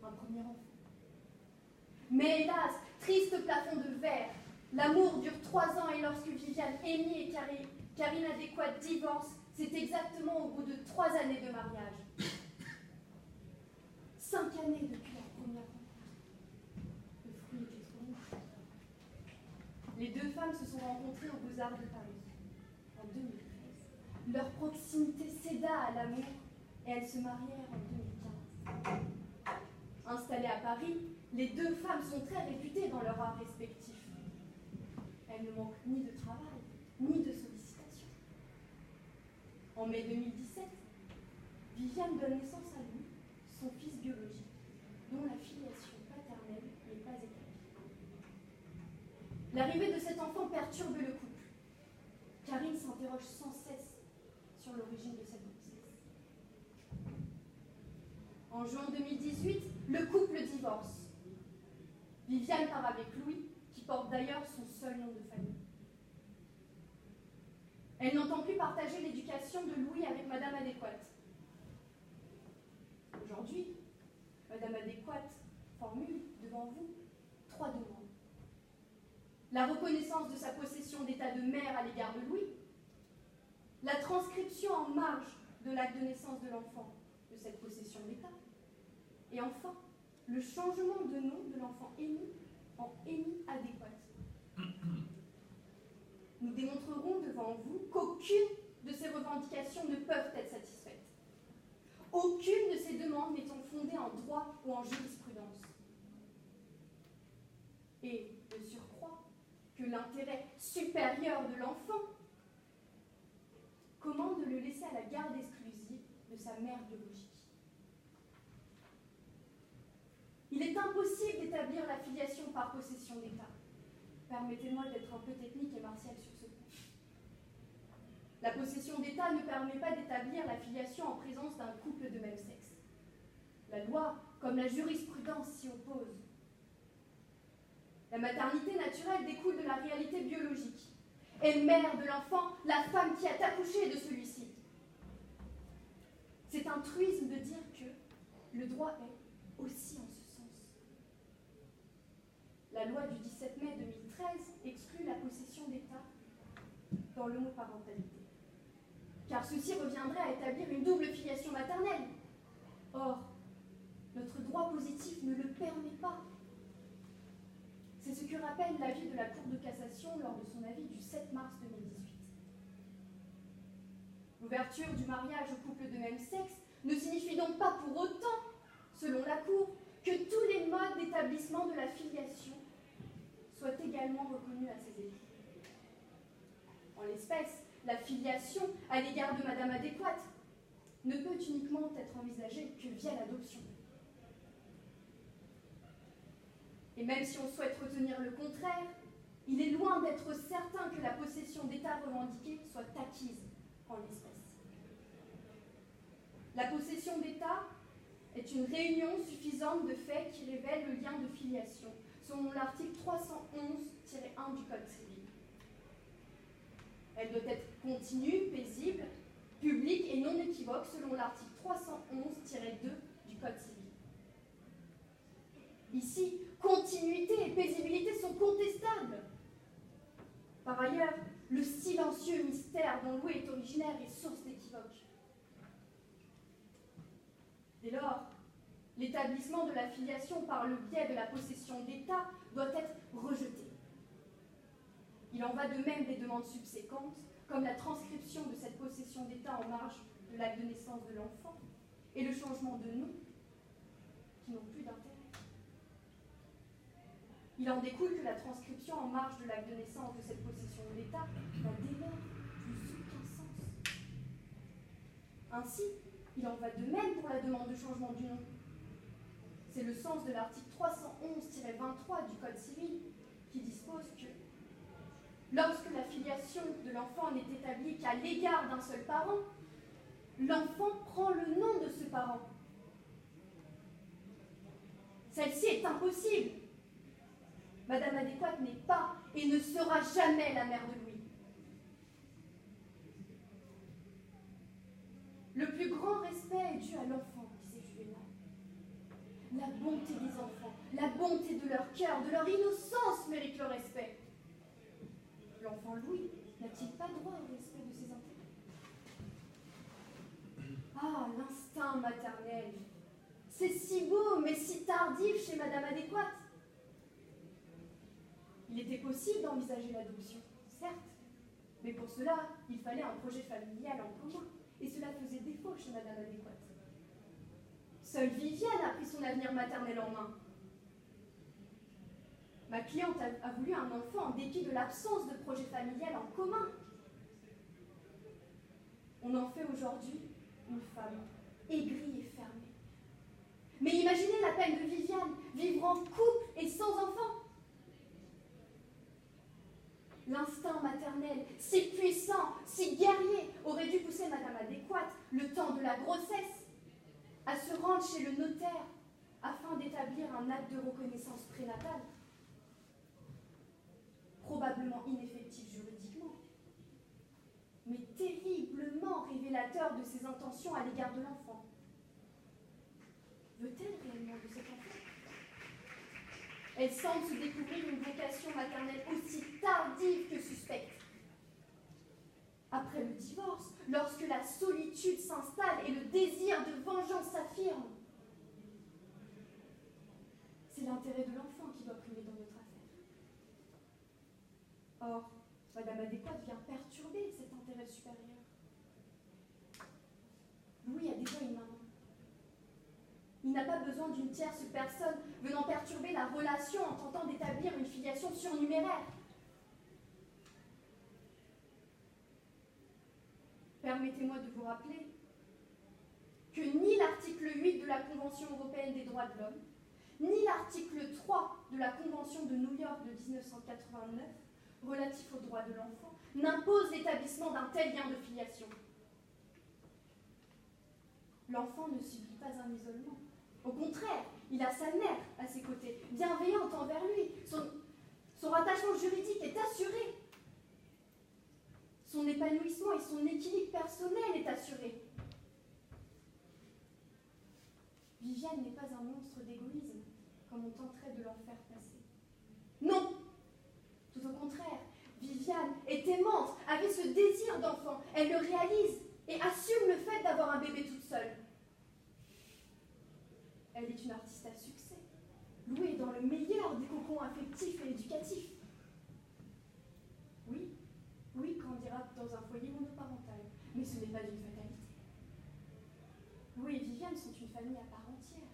un premier enfant. Mais hélas, triste plafond de verre, l'amour dure 3 ans et lorsque Viviane, Amy et Karine Adéquate divorcent, c'est exactement au bout de 3 années de mariage. 5 années depuis leur première rencontre. Le fruit était trop long. Les 2 femmes se sont rencontrées aux Beaux-Arts de Paris en 2013. Leur proximité céda à l'amour et elles se marièrent en 2015. Installées à Paris, les 2 femmes sont très réputées dans leur art respectif. Elles ne manquent ni de travail, ni de sollicitations. En mai 2017, Viviane donne naissance à lui, son fils biologique, dont la filiation paternelle n'est pas établie. L'arrivée de cet enfant perturbe le couple. Karine s'interroge sans cesse sur l'origine de cette grossesse. En juin 2018, le couple divorce. Viviane part avec Louis, qui porte d'ailleurs son seul nom de famille. Elle n'entend plus partager l'éducation de Louis avec Madame Adéquate. Aujourd'hui, Madame Adéquate formule devant vous 3 demandes. La reconnaissance de sa possession d'état de mère à l'égard de Louis, la transcription en marge de l'acte de naissance de l'enfant de cette possession d'état, et enfin, le changement de nom de l'enfant Amy en Amy Adéquate. Nous démontrerons devant vous qu'aucune de ces revendications ne peuvent être satisfaites. Aucune de ces demandes n'étant fondée en droit ou en jurisprudence. Et, de surcroît, que l'intérêt supérieur de l'enfant commande de le laisser à la garde exclusive de sa mère biologique. Il est impossible d'établir la filiation par possession d'état. Permettez-moi d'être un peu technique et martiale sur ce point. La possession d'état ne permet pas d'établir la filiation en présence d'un couple de même sexe. La loi, comme la jurisprudence, s'y oppose. La maternité naturelle découle de la réalité biologique. Et mère de l'enfant, la femme qui a accouché de celui-ci. C'est un truisme de dire que le droit est aussi en ce sens. La loi du 17 mai 2013 exclut la possession d'état dans l'homoparentalité, car ceci reviendrait à établir une double filiation maternelle. Or, notre droit positif ne le permet pas. C'est ce que rappelle l'avis de la Cour de cassation lors de son avis du 7 mars 2018. L'ouverture du mariage au couple de même sexe ne signifie donc pas pour autant, selon la Cour, que tous les modes d'établissement de la filiation soient également reconnus à ces époux. En l'espèce, la filiation à l'égard de Madame Adéquate ne peut uniquement être envisagée que via l'adoption. Et même si on souhaite retenir le contraire, il est loin d'être certain que la possession d'état revendiquée soit acquise en l'espèce. La possession d'état est une réunion suffisante de faits qui révèle le lien de filiation, selon l'article 311-1 du Code civil. Elle doit être continue, paisible, publique et non équivoque, selon l'article 311-2 du Code civil. Ici, continuité et paisibilité sont contestables. Par ailleurs, le silencieux mystère dont Louis est originaire est source d'équivoque. Dès lors, l'établissement de la filiation par le biais de la possession d'état doit être rejeté. Il en va de même des demandes subséquentes, comme la transcription de cette possession d'état en marge de l'acte de naissance de l'enfant et le changement de nom, qui n'ont plus d'intérêt. Il en découle que la transcription en marge de l'acte de naissance de cette possession d'état n'a dès lors plus aucun sens. Ainsi, il en va de même pour la demande de changement du nom. C'est le sens de l'article 311-23 du Code civil qui dispose que lorsque la filiation de l'enfant n'est établie qu'à l'égard d'un seul parent, l'enfant prend le nom de ce parent. Celle-ci est impossible. Madame Adéquate n'est pas et ne sera jamais la mère de Louis. Le plus grand respect est dû à l'enfant, disait Juvénal. La bonté des enfants, la bonté de leur cœur, de leur innocence mérite le respect. L'enfant Louis n'a-t-il pas droit au respect de ses intérêts? Ah, l'instinct maternel. C'est si beau, mais si tardif chez Madame Adéquate. Il était possible d'envisager l'adoption, certes, mais pour cela, il fallait un projet familial en commun, et cela faisait défaut chez Madame Adéquate. Seule Viviane a pris son avenir maternel en main. Ma cliente a voulu un enfant en dépit de l'absence de projet familial en commun. On en fait aujourd'hui une femme aigrie et fermée. Mais imaginez la peine de Viviane, vivre en couple et sans enfant. L'instinct maternel, si puissant, si guerrier, aurait dû pousser Madame Adéquate, le temps de la grossesse, à se rendre chez le notaire afin d'établir un acte de reconnaissance prénatale, probablement ineffectif juridiquement, mais terriblement révélateur de ses intentions à l'égard de l'enfant. Veut-elle réellement de cet enfant? Elle semble se découvrir une vocation maternelle aussi tardive que suspecte. Après le divorce, lorsque la solitude s'installe et le désir de vengeance s'affirme, c'est l'intérêt de l'enfant qui doit primer dans notre affaire. Or, Madame Adéquate vient perturber cet intérêt supérieur. Louis a déjà une maman. Il n'a pas besoin d'une tierce personne venant perturber la relation en tentant d'établir une filiation surnuméraire. Permettez-moi de vous rappeler que ni l'article 8 de la Convention européenne des droits de l'homme, ni l'article 3 de la Convention de New York de 1989, relatif aux droits de l'enfant, n'imposent l'établissement d'un tel lien de filiation. L'enfant ne subit pas un isolement. Au contraire, il a sa mère à ses côtés, bienveillante envers lui. Son rattachement juridique est assuré. Son épanouissement et son équilibre personnel est assuré. Viviane n'est pas un monstre d'égoïsme, comme on tenterait de l'en faire passer. Non! Tout au contraire, Viviane est aimante, avait ce désir d'enfant. Elle le réalise et assume le fait d'avoir un bébé toute seule. Elle est une artiste à succès, Louis est dans le meilleur des cocons affectifs et éducatifs. Oui, Louis grandira dans un foyer monoparental, mais ce n'est pas une fatalité. Louis et Viviane sont une famille à part entière.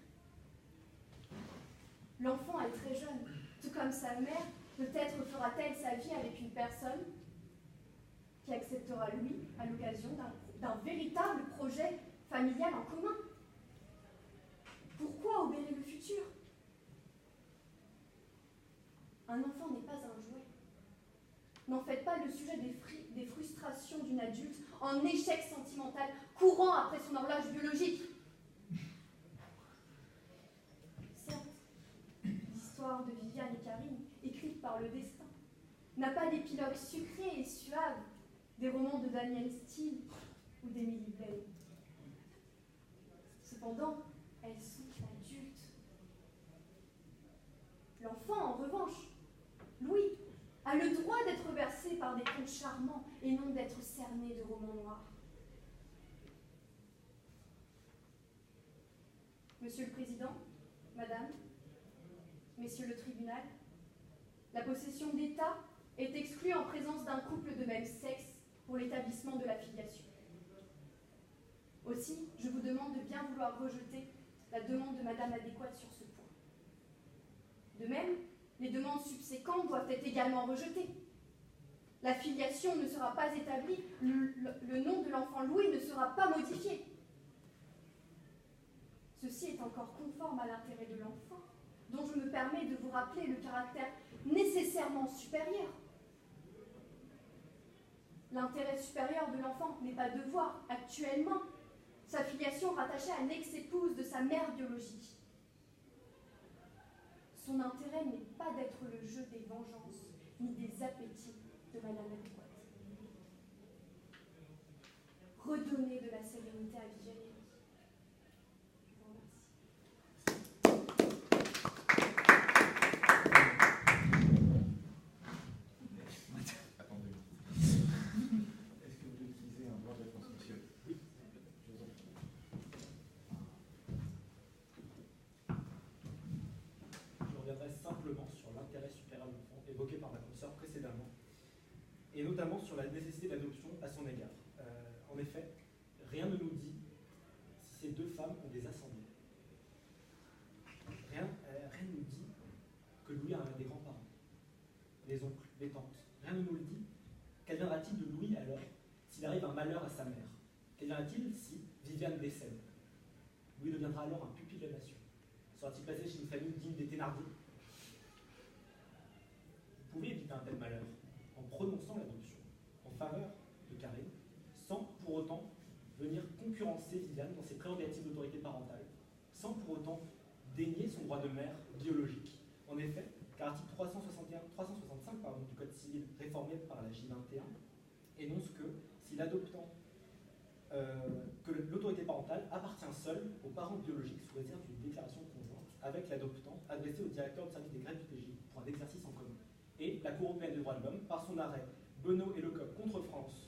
L'enfant est très jeune, tout comme sa mère, peut-être fera-t-elle sa vie avec une personne qui acceptera Louis à l'occasion d'un véritable projet familial en commun. Pourquoi obérer le futur? Un enfant n'est pas un jouet. N'en faites pas le sujet des frustrations d'une adulte en échec sentimental, courant après son horloge biologique. Certes, l'histoire de Viviane et Karine, écrite par le destin, n'a pas d'épilogue sucré et suave des romans de Daniel Steele ou d'Emily Blaine. Cependant, elles sont adultes. L'enfant, en revanche, Louis, a le droit d'être bercé par des contes charmants et non d'être cerné de romans noirs. Monsieur le Président, Madame, Messieurs le tribunal, la possession d'État est exclue en présence d'un couple de même sexe pour l'établissement de la filiation. Aussi, je vous demande de bien vouloir rejeter la demande de Madame Adéquate sur ce point. De même, les demandes subséquentes doivent être également rejetées. La filiation ne sera pas établie, le nom de l'enfant Louis ne sera pas modifié. Ceci est encore conforme à l'intérêt de l'enfant, dont je me permets de vous rappeler le caractère nécessairement supérieur. L'intérêt supérieur de l'enfant n'est pas de voir, actuellement, sa filiation rattachée à l'ex-épouse de sa mère biologique. Son intérêt n'est pas d'être le jeu des vengeances, ni des appétits de Madame Adéquate. Redonnez de la sérénité à Viviane. Je vous remercie. évoquée par ma consoeur précédemment, et notamment sur la nécessité d'adoption à son égard. En effet, rien ne nous dit si ces deux femmes ont des ascendants. Rien ne nous dit que Louis a des grands-parents, des oncles, des tantes. Rien ne nous le dit. Qu'adviendra-t-il de Louis alors s'il arrive un malheur à sa mère? Qu'adviendra-t-il si Viviane décède? Louis deviendra alors un pupille de la nation. Sera-t-il placé chez une famille digne des Thénardier? Vous pouvez éviter un tel malheur en prononçant l'adoption en faveur de Karine, sans pour autant venir concurrencer Viviane dans ses prérogatives d'autorité parentale, sans pour autant dénier son droit de mère biologique. En effet, car l'article 365 du Code civil réformé par la J21 énonce que si l'adoptant que l'autorité parentale appartient seule aux parents biologiques sous réserve d'une déclaration conjointe avec l'adoptant adressée au directeur du service des greffes du TJ pour un exercice en commun. Et la Cour européenne des droits de l'homme, par son arrêt Benoît et Lecoq contre France